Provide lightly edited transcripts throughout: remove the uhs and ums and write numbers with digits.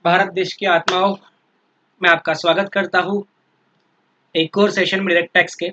भारत देश की आत्माओं में आपका स्वागत करता हूँ एक और सेशन में डायरेक्ट टैक्स के।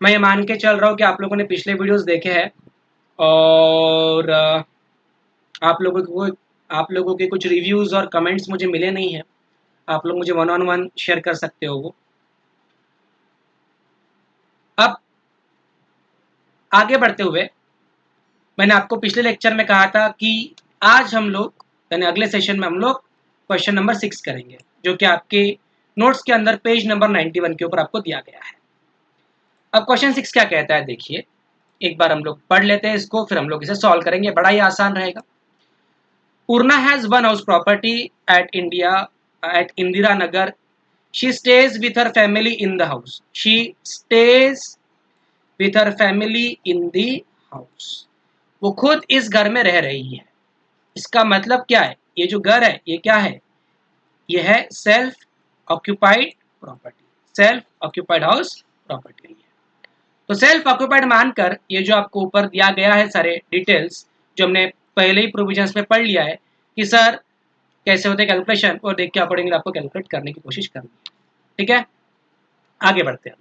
मैं ये मान के चल रहा हूँ कि आप लोगों ने पिछले वीडियोस देखे हैं और आप लोगों के कुछ रिव्यूज और कमेंट्स मुझे मिले नहीं हैं। आप लोग मुझे वन ऑन वन शेयर कर सकते हो वो। अब आगे बढ़ते हुए मैंने आपको पिछले लेक्चर में कहा था कि आज हम लोग यानी अगले सेशन में हम लोग क्वेश्चन नंबर 6 करेंगे, जो कि आपके नोट्स के अंदर पेज नंबर 91 के ऊपर आपको दिया गया है। अब क्वेश्चन 6 क्या कहता है देखिए, एक बार हम लोग पढ़ लेते हैं इसको, फिर हम लोग इसे सॉल्व करेंगे, बड़ा ही आसान रहेगा। Purna has one house property at Indira Nagar. She stays with her family in the house. She stays with her family in the house. वो खुद इस घर में रह रही है। इसका मतलब क्या है? ये जो घर है ये क्या है? ये है self occupied property, self occupied house property है। तो सेल्फ ऑक्यूपाइड मानकर ये जो आपको ऊपर दिया गया है सारे डिटेल्स जो हमने पहले ही प्रोविजंस में पढ़ लिया है कि सर कैसे होते कैलकुलेशन, और देख के अकॉर्डिंगली आपको कैलकुलेट करने की कोशिश करनी है। ठीक है, आगे बढ़ते हैं।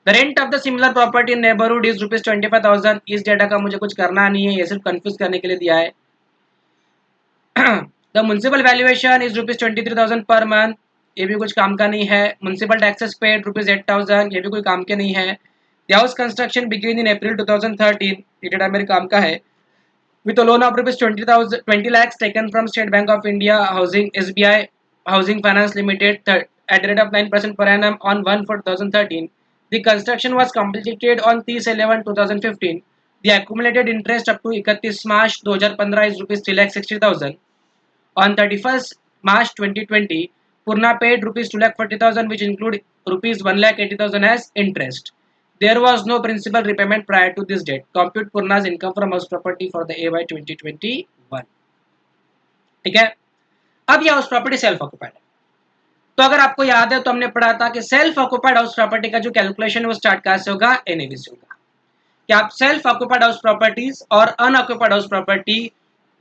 The rent of the similar property in neighbourhood is ₹25,000। इस डेटा का मुझे कुछ करना नहीं है, ये सिर्फ कंफ्यूज करने के लिए दिया है। The municipal valuation is ₹23,000 per month. ये भी कुछ काम का नहीं है। Municipal taxes paid ₹8,000। ये भी कोई काम के नहीं है। The house construction begin in April 2013। ये डेटा मेरे काम का है। With a loan of ₹20 lakhs taken from State Bank of India, Housing SBI Housing Finance Limited at the rate of 9% per annum on 1/4/2013. The construction was completed on 30/11/2015. The accumulated interest up to 31 March 2015 is ₹3,60,000. On 31st March 2020, Purna paid ₹2,40,000, which include ₹1,80,000 as interest. There was no principal repayment prior to this date. Compute Purna's income from house property for the AY 2021. ठीक है, अब यह house property self occupied है। तो अगर आपको याद है तो हमने पढ़ा था कि सेल्फ ऑक्युपाइड हाउस प्रॉपर्टी का जो कैलकुलेशन है वो स्टार्ट कहां से होगा? एनएवी से होगा। कि आप सेल्फ ऑक्युपाइड हाउस प्रॉपर्टीज और अनऑक्युपाइड हाउस प्रॉपर्टी,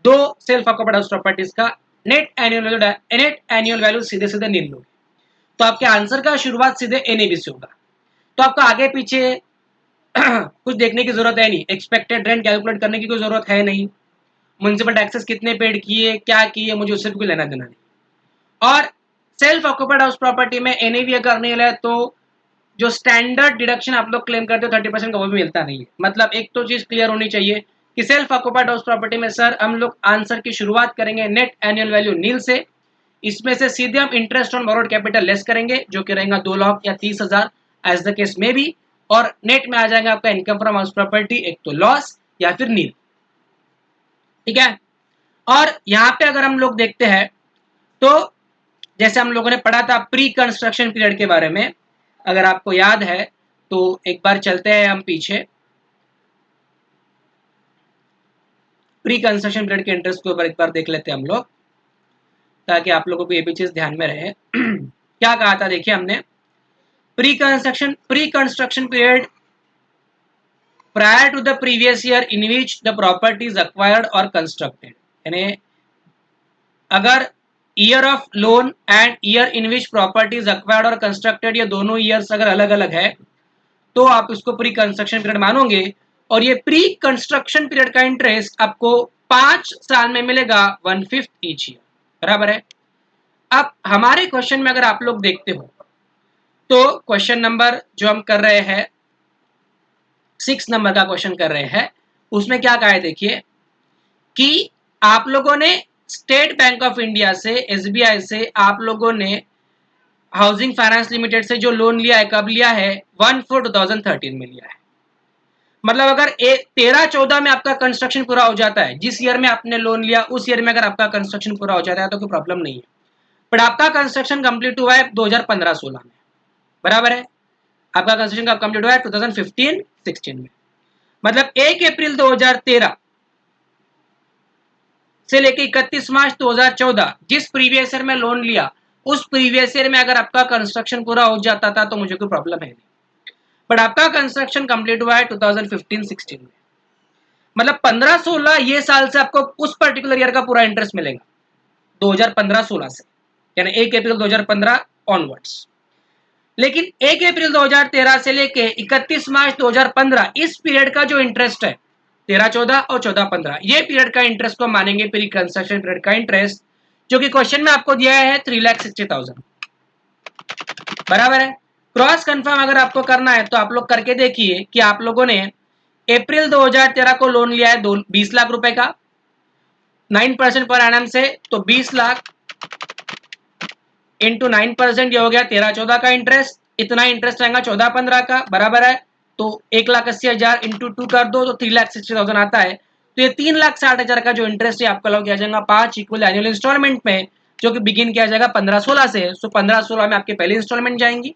दो सेल्फ ऑक्युपाइड हाउस प्रॉपर्टीज का नेट एनुअल वैल्यू सीधे सीधे निकाल लोगे तो आपके आंसर का शुरुआत सीधे एनएवी से होगा। तो आपको आगे पीछे कुछ देखने की जरूरत है नहीं, एक्सपेक्टेड रेंट कैलकुलेट करने की कोई जरूरत है नहीं, म्युनिसिपल टैक्सेस कितने पेड किए क्या किए मुझे उससे भी कोई लेना देना नहीं। और सेल्फ ऑक्युपाइड हाउस प्रॉपर्टी में एनएवी अगर नहीं है तो जो स्टैंडर्ड डिडक्शन आप लोग क्लेम करते हो 30% का वो भी मिलता नहीं है। मतलब एक तो चीज क्लियर होनी चाहिए कि सेल्फ ऑक्युपाइड हाउस प्रॉपर्टी में सर हम लोग आंसर की शुरुआत करेंगे नेट एनुअल वैल्यू नील से। इसमें से सीधे हम interest on borrowed capital less करेंगे जो कि रहेगा 2 लाख या 30,000 एज द केस में भी, और नेट में आ जाएगा आपका इनकम फ्रॉम हाउस प्रॉपर्टी, एक तो लॉस या फिर नील। ठीक है, और यहाँ पे अगर हम लोग देखते हैं तो जैसे हम लोगों ने पढ़ा था प्री कंस्ट्रक्शन पीरियड के बारे में, अगर आपको याद है तो एक बार चलते हैं हम पीछे। प्री कंस्ट्रक्शन पीरियड के इंटरेस्ट के ऊपर एक बार देख लेते हैं हम लोग, ताकि आप लोगों को ये भी चीज ध्यान में रहे। क्या कहा था देखिए हमने, pre construction period prior to the previous year in which the property is acquired or constructed। यानी अगर year of loan and year in which property is acquired और कंस्ट्रक्टेड, ये दोनों ईयर्स अगर अलग अलग है तो आप इसको प्री कंस्ट्रक्शन पीरियड मानोगे, और ये प्री कंस्ट्रक्शन पीरियड का इंटरेस्ट आपको 5 साल में मिलेगा 1/5 ईच ईयर, बराबर है। अब हमारे क्वेश्चन में अगर आप लोग देखते हो तो क्वेश्चन नंबर जो हम कर रहे हैं 6 नंबर का क्वेश्चन कर रहे हैं, उसमें क्या कहा है देखिए कि आप लोगों ने स्टेट बैंक ऑफ इंडिया से, एसबीआई से आप लोगों ने हाउसिंग फाइनेंस लिमिटेड से जो लोन लिया है, कब लिया है? 1/4/2013 में लिया है। मतलब अगर 13-14 में आपका कंस्ट्रक्शन पूरा हो जाता है, जिस ईयर में आपने लोन लिया उस ईयर में अगर आपका कंस्ट्रक्शन पूरा हो जाता है तो कोई प्रॉब्लम नहीं है। बट आपका कंस्ट्रक्शन कंप्लीट हुआ है 2015-16 में, बराबर है। आपका कंस्ट्रक्शन कब कंप्लीट हुआ है? 2015-16 में। मतलब 1 अप्रैल 2013 से लेके 31 मार्च 2014 जिस प्रीवियस ईयर में लोन लिया उस प्रीवियस ईयर में अगर आपका कंस्ट्रक्शन पूरा हो जाता था तो मुझे कोई प्रॉब्लम है नहीं। बट आपका कंस्ट्रक्शन कंप्लीट हुआ है 2015-16 में। मतलब 15-16 ये साल से आपको उस पर्टिकुलर ईयर का पूरा इंटरेस्ट मिलेगा 2015-16 से, यानी 1 अप्रैल 2015 ऑनवर्ड्स। लेकिन 1 अप्रैल 2013 से लेके 31 मार्च 2015 इस पीरियड का जो इंटरेस्ट है 13-14 और 14-15 ये पीरियड का इंटरेस्ट को मानेंगे प्री कंस्ट्रक्शन पीरियड का इंटरेस्ट, जो कि क्वेश्चन में आपको दिया है 3,60,000। बराबर है। क्रॉस कंफर्म अगर आपको करना है तो आप लोग करके देखिए कि आप लोगों ने अप्रैल 2013 को लोन लिया है 20 लाख रुपए का 9% पर एनम से, तो 20 लाख इंटू 9% ये हो गया 13-14 का इंटरेस्ट, इतना इंटरेस्ट आएगा 14-15 का, बराबर है। तो 1,80,000 इंटू 2 कर दो तो 3,60,000 आता है। तो ये 3,60,000 का जो इंटरेस्ट है आपका लॉक किया जाएगा 5 इक्वल एनुअल इंस्टॉलमेंट में, जो कि बिगिन किया जाएगा 15-16 से। सो 15-16 में आपकी पहली इंस्टॉलमेंट जाएंगी,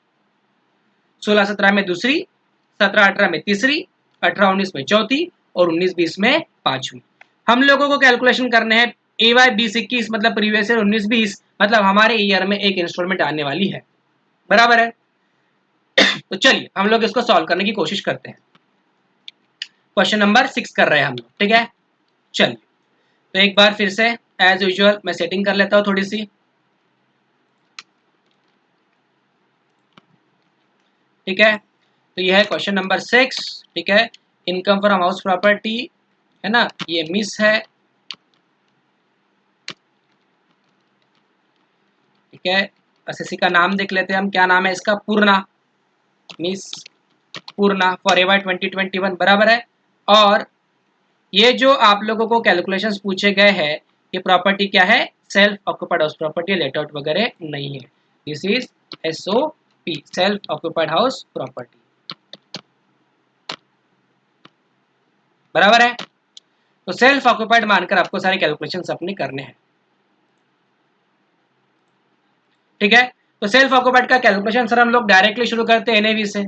16-17 में दूसरी, 17-18 में तीसरी, 18-19 में चौथी और 19-20 में पांचवी। हम लोगों को कैलकुलेशन करने हैं AY 20-21 मतलब प्रीवियस ईयर 19-20 मतलब हमारे ईयर में एक इंस्टॉलमेंट आने वाली है, बराबर है। तो चलिए हम लोग इसको सॉल्व करने की कोशिश करते हैं। क्वेश्चन नंबर 6 कर रहे हैं हम लोग, ठीक है। चलिए तो एक बार फिर से एज यूजुअल मैं सेटिंग कर लेता हूँ थोड़ी सी, ठीक है। तो यह है क्वेश्चन नंबर 6, ठीक है। इनकम फ्रॉम हाउस प्रॉपर्टी है ना, ये मिस है, ठीक है। एसएससी का नाम देख लेते हैं हम, क्या नाम है इसका, पूर्णा, मिस पूर्णा फॉर एवाई 2021, बराबर है। और ये जो आप लोगों को कैलकुलेशंस पूछे गए हैं ये प्रॉपर्टी क्या है, self occupied house property, let out वगैरह नहीं है। This is SOP, self occupied house property, बराबर है। तो सेल्फ ऑक्यूपाइड मानकर आपको सारे कैलकुलेशंस अपने करने हैं, ठीक है। तो सेल्फ ऑक्यूपाइड का कैलकुलेशन सर हम लोग डायरेक्टली शुरू करते हैं NAV से।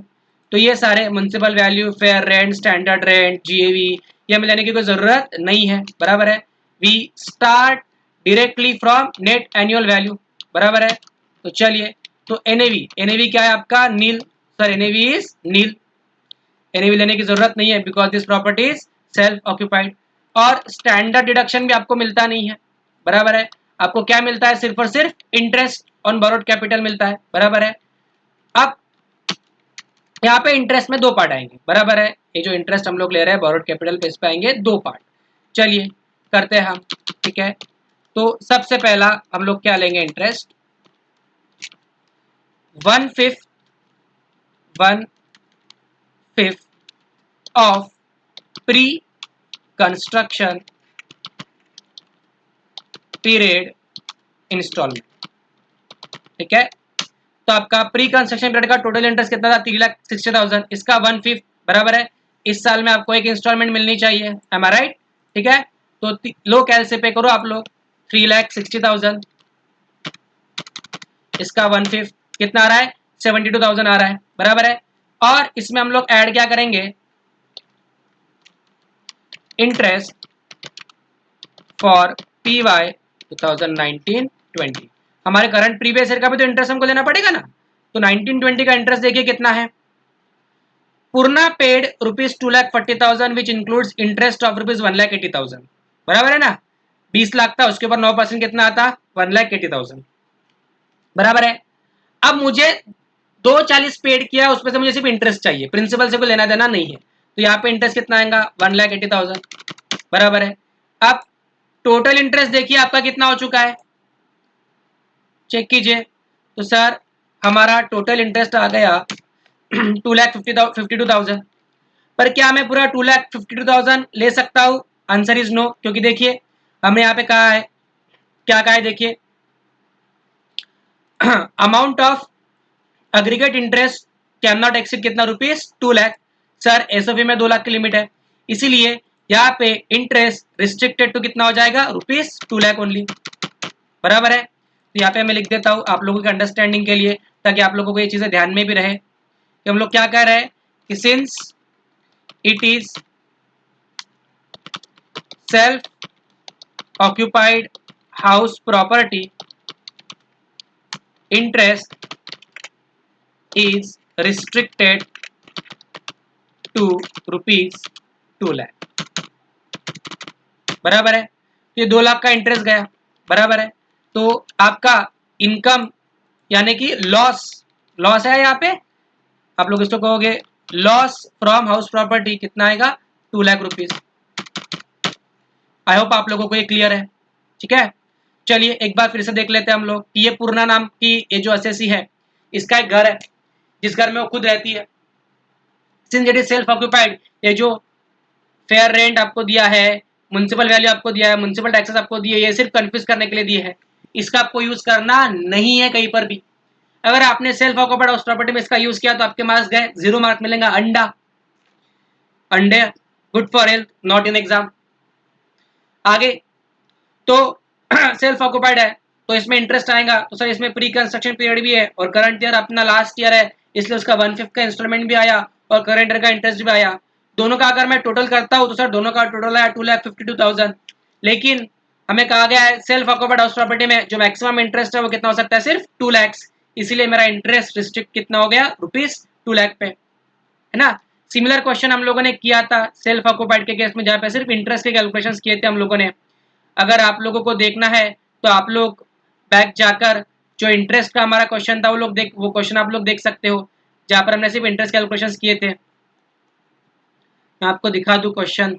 तो ये सारे municipal value, fair rent, standard rent, GAV ये हमें लेने की कोई जरूरत नहीं है, बराबर है। We start directly from net annual value, बराबर है। तो चलिए, तो NAV क्या है आपका, nil, sir NAV is nil, NAV लेने की जरूरत नहीं है because this property is self occupied. और स्टैंडर्ड डिडक्शन भी आपको मिलता नहीं है, बराबर है। आपको क्या मिलता है, सिर्फ और सिर्फ इंटरेस्ट ऑन बोरोड कैपिटल मिलता है, बराबर है। अब यहाँ पे इंटरेस्ट में दो पार्ट आएंगे, बराबर है। ये जो इंटरेस्ट हम लोग ले रहे हैं बोरोड कैपिटल पे, इस पे आएंगे दो पार्ट। चलिए करते हैं हम, ठीक है। तो सबसे पहला हम लोग क्या लेंगे, interest 1/5 of pre construction period installment, ठीक है। तो आपका प्री कंस्ट्रक्शन पीरियड का टोटल इंटरेस्ट कितना था, 3,60,000, इसका 1/5, बराबर है। इस साल में आपको एक इंस्टॉलमेंट मिलनी चाहिए, एम आई राइट, ठीक है। तो लो कैल से पे करो आप लोग, 3,60,000, इसका 1/5 कितना आ रहा है, 72,000 आ रहा है, बराबर है। और इसमें हम लोग ऐड क्या करेंगे, इंटरेस्ट फॉर PY 2019-20, हमारे करंट प्रीवियस ईयर का भी तो इंटरेस्ट हमको देना पड़ेगा ना। तो 19-20 का इंटरेस्ट देखिए कितना है, Purna paid ₹2,40,000 which includes interest of ₹1,80,000, बराबर है ना। 20 लाख था, उसके ऊपर 9% कितना आता, 1,80,000, बराबर है। अब मुझे 240 पेड किया, उसमें से मुझे सिर्फ इंटरेस्ट चाहिए, प्रिंसिपल से कोई लेना देना नहीं है। तो यहाँ पे इंटरेस्ट कितना आएगा, 1,80,000, बराबर है। अब टोटल इंटरेस्ट देखिए आपका कितना हो चुका है, चेक कीजिए। तो सर हमारा टोटल इंटरेस्ट आ गया 2,52,000, पर क्या मैं पूरा 2,52,000 ले सकता हूँ, आंसर इज नो, क्योंकि देखिए हमने यहाँ पे कहा है, क्या कहा है देखिए, amount of aggregate interest can not exceed कितना, ₹2 लाख। सर SOP में 2 लाख की लिमिट है, इसीलिए यहाँ पे इंटरेस्ट रिस्ट्रिक्टेड टू कितना हो जाएगा, ₹2 लाख ओनली, बराबर है। तो यहाँ पे मैं लिख देता हूँ आप लोगों के अंडरस्टैंडिंग के लिए, ताकि आप लोगों को ये चीजें ध्यान में भी रहे कि हम लोग क्या कह रहे हैं कि since it is self occupied house property, interest is restricted to ₹2 lakh, बराबर है। तो ये 2 लाख का इंटरेस्ट गया, बराबर है। तो आपका इनकम यानी कि लॉस है यहाँ पे, आप लोग इसको कहोगे लॉस फ्रॉम हाउस प्रॉपर्टी, कितना आएगा 2 लाख रुपीज। आई होप आप लोगों को ये क्लियर है, ठीक है। चलिए एक बार फिर से देख लेते हैं हम लोग कि ये पूर्णा नाम की ये जो एसएससी है, इसका एक घर है जिस घर में वो खुद रहती है। Since it is self occupied, ये जो फेयर रेंट आपको दिया है, म्युनिसिपल वैल्यू आपको दिया है, म्युनिसिपल टैक्सेस आपको दिए, ये सिर्फ कंफ्यूज करने के लिए दिए है, इसका आपको यूज करना नहीं है कहीं पर भी। अगर आपने सेल्फ ऑक्यूपाइड हाउस प्रॉपर्टी में इसका यूज किया तो आपके मार्क्स गए, 0 मार्क मिलेगा। अंडे good for health, not in exam. आगे तो सेल्फ ऑक्यूपाइड है तो इसमें इंटरेस्ट आएगा, तो सर इसमें प्री कंस्ट्रक्शन पीरियड भी है और करंट ईयर अपना लास्ट ईयर है, इसलिए उसका 1/5 का इंस्टॉलमेंट भी आया और करंट ईयर का इंटरेस्ट भी आया। दोनों का अगर मैं टोटल करता हूँ तो सर दोनों का टोटल आया 2,52,000। लेकिन हमें कहा गया है सेल्फ ऑक्यूपाइड हाउस प्रॉपर्टी में जो मैक्सिमम इंटरेस्ट है वो कितना हो सकता है, सिर्फ 2 लाख। इसीलिए मेरा इंटरेस्ट रिस्ट्रिक्ट कितना हो गया, ₹2 लाख पे, है ना। सिमिलर क्वेश्चन हम लोगों ने किया था सेल्फ ऑक्यूपाइड के केस में, जहाँ पे सिर्फ इंटरेस्ट के कैलकुलेशंस किए थे हम लोगों ने। अगर आप लोगों को देखना है तो आप लोग बैक जाकर जो इंटरेस्ट का हमारा क्वेश्चन था वो क्वेश्चन आप लोग देख सकते हो, जहाँ पर हमने सिर्फ इंटरेस्ट कैलकुलेशंस किए थे। मैं आपको दिखा दूं क्वेश्चन,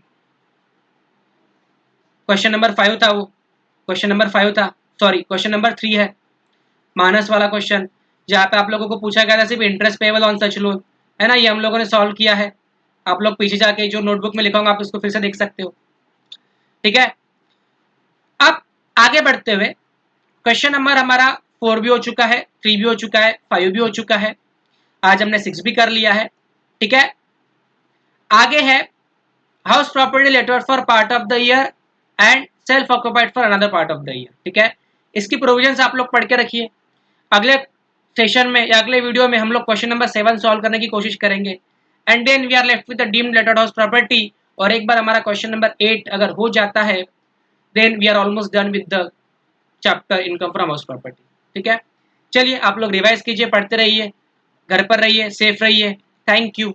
क्वेश्चन नंबर 5 था वो, क्वेश्चन नंबर 5 था, सॉरी क्वेश्चन नंबर 3 है, माइनस वाला क्वेश्चन, जहाँ पे आप लोगों को पूछा गया था सिर्फ interest payable on such loan, है ना। ये हम लोगों ने सॉल्व किया है, आप लोग पीछे जाके जो नोटबुक में लिखा होगा आप इसको फिर से देख सकते हो, ठीक है। अब आगे बढ़ते हुए क्वेश्चन नंबर हमारा 4 भी हो चुका है, 3 भी हो चुका है, 5 भी हो चुका है, आज हमने 6 भी कर लिया है, ठीक है। आगे है house property letter for part of the year and self occupied for another part of the year, ठीक है। इसकी प्रोविजंस आप लोग पढ़ के रखिए। अगले सेशन में या अगले वीडियो में हम लोग क्वेश्चन नंबर 7 सॉल्व करने की कोशिश करेंगे, and then we are left with the deemed lettered house property. और एक बार हमारा क्वेश्चन नंबर 8 अगर हो जाता है then we are almost done with the chapter income from house property, ठीक है। चलिए आप लोग रिवाइज कीजिए, पढ़ते रहिए, घर पर रहिए, सेफ रहिए, थैंक यू।